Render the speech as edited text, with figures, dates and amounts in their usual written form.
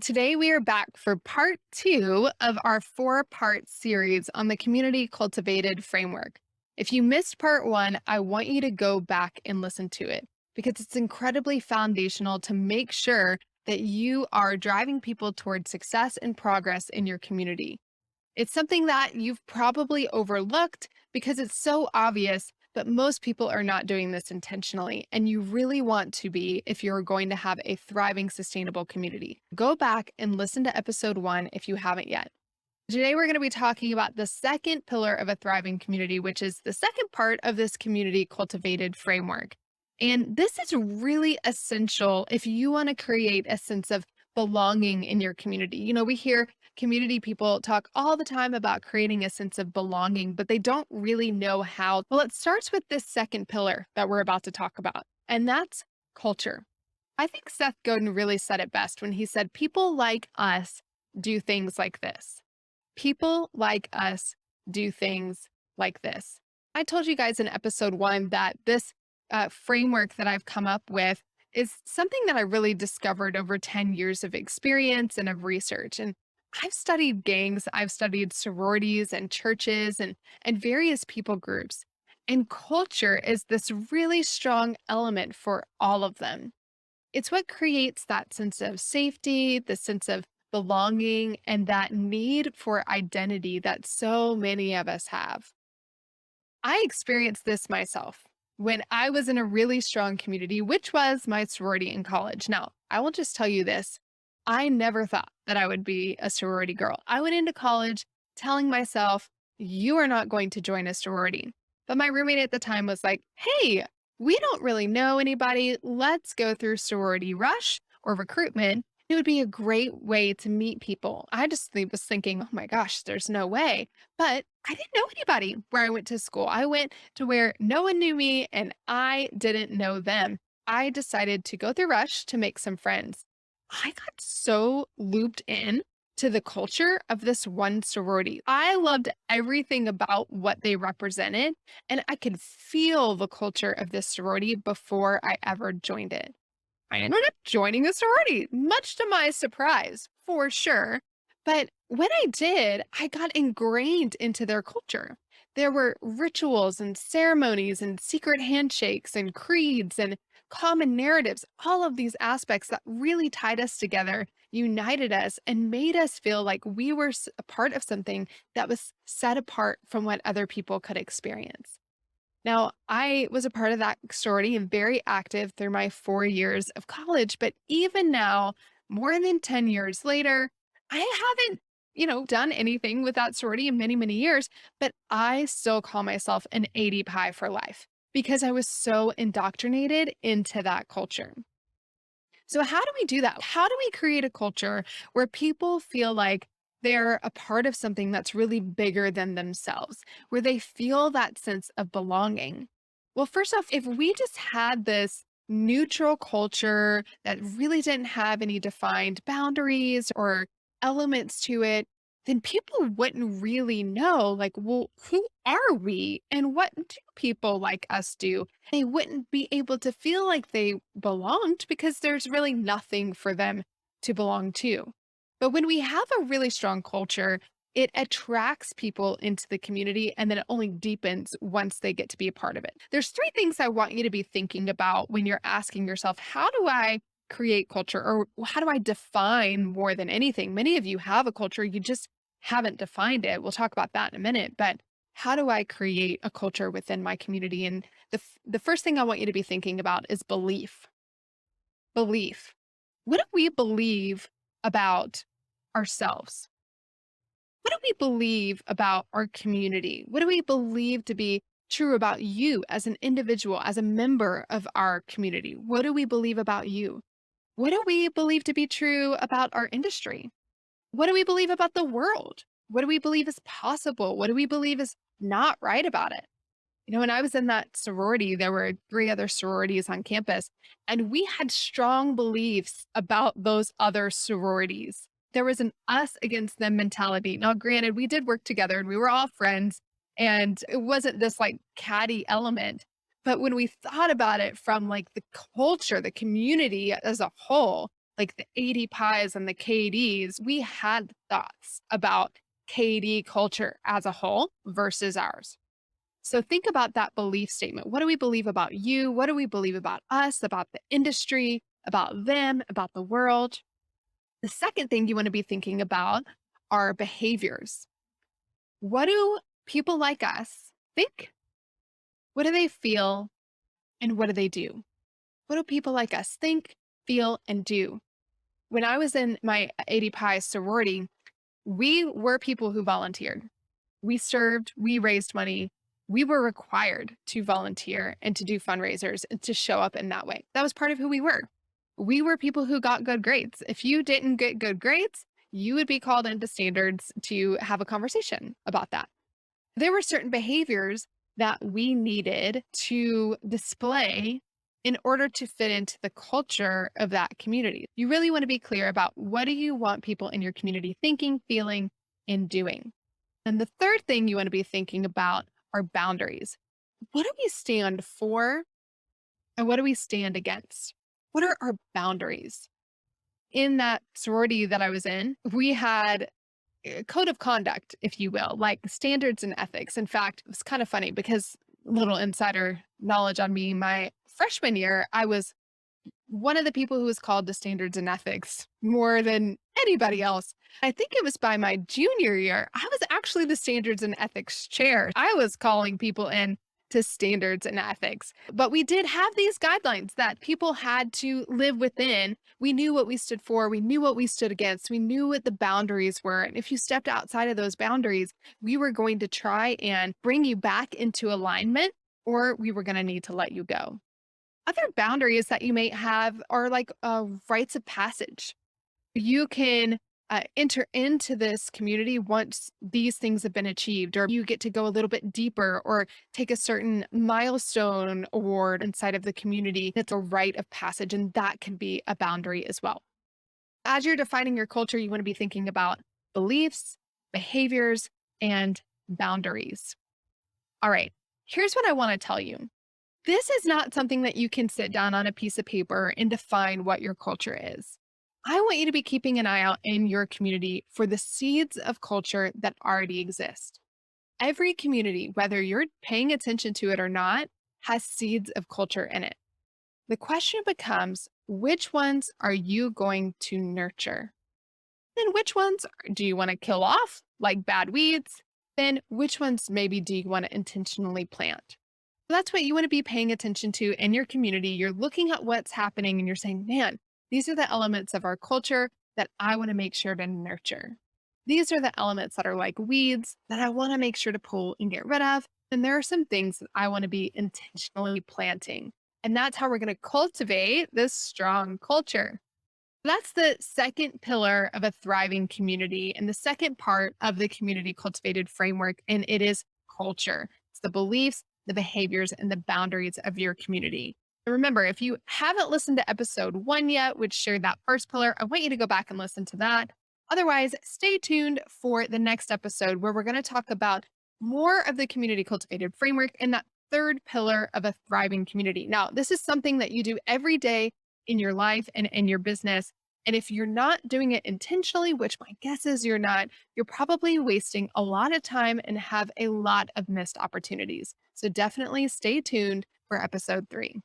Today, we are back for part two of our four-part series on the Community Cultivated framework. If you missed part one, I want you to go back and listen to it because it's incredibly foundational to make sure that you are driving people towards success and progress in your community. It's something that you've probably overlooked because it's so obvious, but most people are not doing this intentionally. And you really want to be if you're going to have a thriving, sustainable community. Go back and listen to episode one if you haven't yet. Today, we're going to be talking about the second pillar of a thriving community, which is the second part of this community cultivated framework. And this is really essential if you want to create a sense of belonging in your community. We hear community people talk all the time about creating a sense of belonging, but they don't really know how. Well, it starts with this second pillar that we're about to talk about, and that's culture. I think Seth Godin really said it best when he said, people like us do things like this. People like us do things like this. I told you guys in episode one that this framework that I've come up with is something that I really discovered over 10 years of experience and of research. And I've studied gangs, I've studied sororities and churches and various people groups. And culture is this really strong element for all of them. It's what creates that sense of safety, the sense of belonging, and that need for identity that so many of us have. I experienced this myself when I was in a really strong community, which was my sorority in college. Now, I will just tell you this. I never thought that I would be a sorority girl. I went into college telling myself, you are not going to join a sorority. But my roommate at the time was like, hey, we don't really know anybody. Let's go through sorority rush or recruitment. It would be a great way to meet people. I just was thinking, oh my gosh, there's no way. But I didn't know anybody where I went to school. I went to where no one knew me and I didn't know them. I decided to go through Rush to make some friends. I got so looped in to the culture of this one sorority. I loved everything about what they represented, and I could feel the culture of this sorority before I ever joined it. I ended up joining a sorority, much to my surprise, for sure. But when I did, I got ingrained into their culture. There were rituals and ceremonies and secret handshakes and creeds and common narratives, all of these aspects that really tied us together, united us, and made us feel like we were a part of something that was set apart from what other people could experience. Now, I was a part of that sorority and very active through my 4 years of college. But even now, more than 10 years later, I haven't, done anything with that sorority in many, many years, but I still call myself an 80 pie for life because I was so indoctrinated into that culture. So, how do we do that? How do we create a culture where people feel like they're a part of something that's really bigger than themselves, where they feel that sense of belonging? Well, first off, if we just had this neutral culture that really didn't have any defined boundaries or elements to it, then people wouldn't really know, like, well, who are we and what do people like us do? They wouldn't be able to feel like they belonged because there's really nothing for them to belong to. But when we have a really strong culture, it attracts people into the community and then it only deepens once they get to be a part of it. There's three things I want you to be thinking about when you're asking yourself, how do I create culture or how do I define more than anything? Many of you have a culture, you just haven't defined it. We'll talk about that in a minute, but how do I create a culture within my community? And the first thing I want you to be thinking about is belief. Belief. What do we believe about ourselves? What do we believe about our community? What do we believe to be true about you as an individual, as a member of our community? What do we believe about you? What do we believe to be true about our industry? What do we believe about the world? What do we believe is possible? What do we believe is not right about it? When I was in that sorority, there were three other sororities on campus, and we had strong beliefs about those other sororities. There was an us against them mentality. Now, granted, we did work together and we were all friends, and it wasn't this like catty element. But when we thought about it from like the culture, the community as a whole, like the 80 pies and the KDs, we had thoughts about KD culture as a whole versus ours. So think about that belief statement. What do we believe about you? What do we believe about us, about the industry, about them, about the world? The second thing you want to be thinking about are behaviors. What do people like us think? What do they feel? And what do they do? What do people like us think, feel, and do? When I was in my 80 Pi sorority, we were people who volunteered. We served, we raised money. We were required to volunteer and to do fundraisers and to show up in that way. That was part of who we were. We were people who got good grades. If you didn't get good grades, you would be called into standards to have a conversation about that. There were certain behaviors that we needed to display in order to fit into the culture of that community. You really want to be clear about what do you want people in your community thinking, feeling, and doing. And the third thing you want to be thinking about are boundaries. What do we stand for and what do we stand against? What are our boundaries? In that sorority that I was in, we had code of conduct, if you will, like standards and ethics. In fact, it was kind of funny because little insider knowledge on me, my freshman year, I was one of the people who was called to standards and ethics more than anybody else. I think it was by my junior year, I was actually the standards and ethics chair. I was calling people in to standards and ethics. But we did have these guidelines that people had to live within. We knew what we stood for, we knew what we stood against, we knew what the boundaries were. And if you stepped outside of those boundaries, we were going to try and bring you back into alignment, or we were going to need to let you go. Other boundaries that you may have are like rites of passage. You can enter into this community once these things have been achieved, or you get to go a little bit deeper or take a certain milestone award inside of the community. It's a rite of passage, and that can be a boundary as well. As you're defining your culture, you want to be thinking about beliefs, behaviors, and boundaries. All right, here's what I want to tell you. This is not something that you can sit down on a piece of paper and define what your culture is. I want you to be keeping an eye out in your community for the seeds of culture that already exist. Every community, whether you're paying attention to it or not, has seeds of culture in it. The question becomes, which ones are you going to nurture? Then which ones do you want to kill off, like bad weeds? Then which ones maybe do you want to intentionally plant? That's what you want to be paying attention to in your community. You're looking at what's happening and you're saying, man, these are the elements of our culture that I want to make sure to nurture. These are the elements that are like weeds that I want to make sure to pull and get rid of. And there are some things that I want to be intentionally planting. And that's how we're going to cultivate this strong culture. That's the second pillar of a thriving community and the second part of the community cultivated framework. And it is culture. It's the beliefs, the behaviors, and the boundaries of your community. And remember, if you haven't listened to episode 1 yet, which shared that first pillar, I want you to go back and listen to that. Otherwise, stay tuned for the next episode where we're going to talk about more of the community cultivated framework and that third pillar of a thriving community. Now, this is something that you do every day in your life and in your business. And if you're not doing it intentionally, which my guess is you're not, you're probably wasting a lot of time and have a lot of missed opportunities. So definitely stay tuned for episode 3.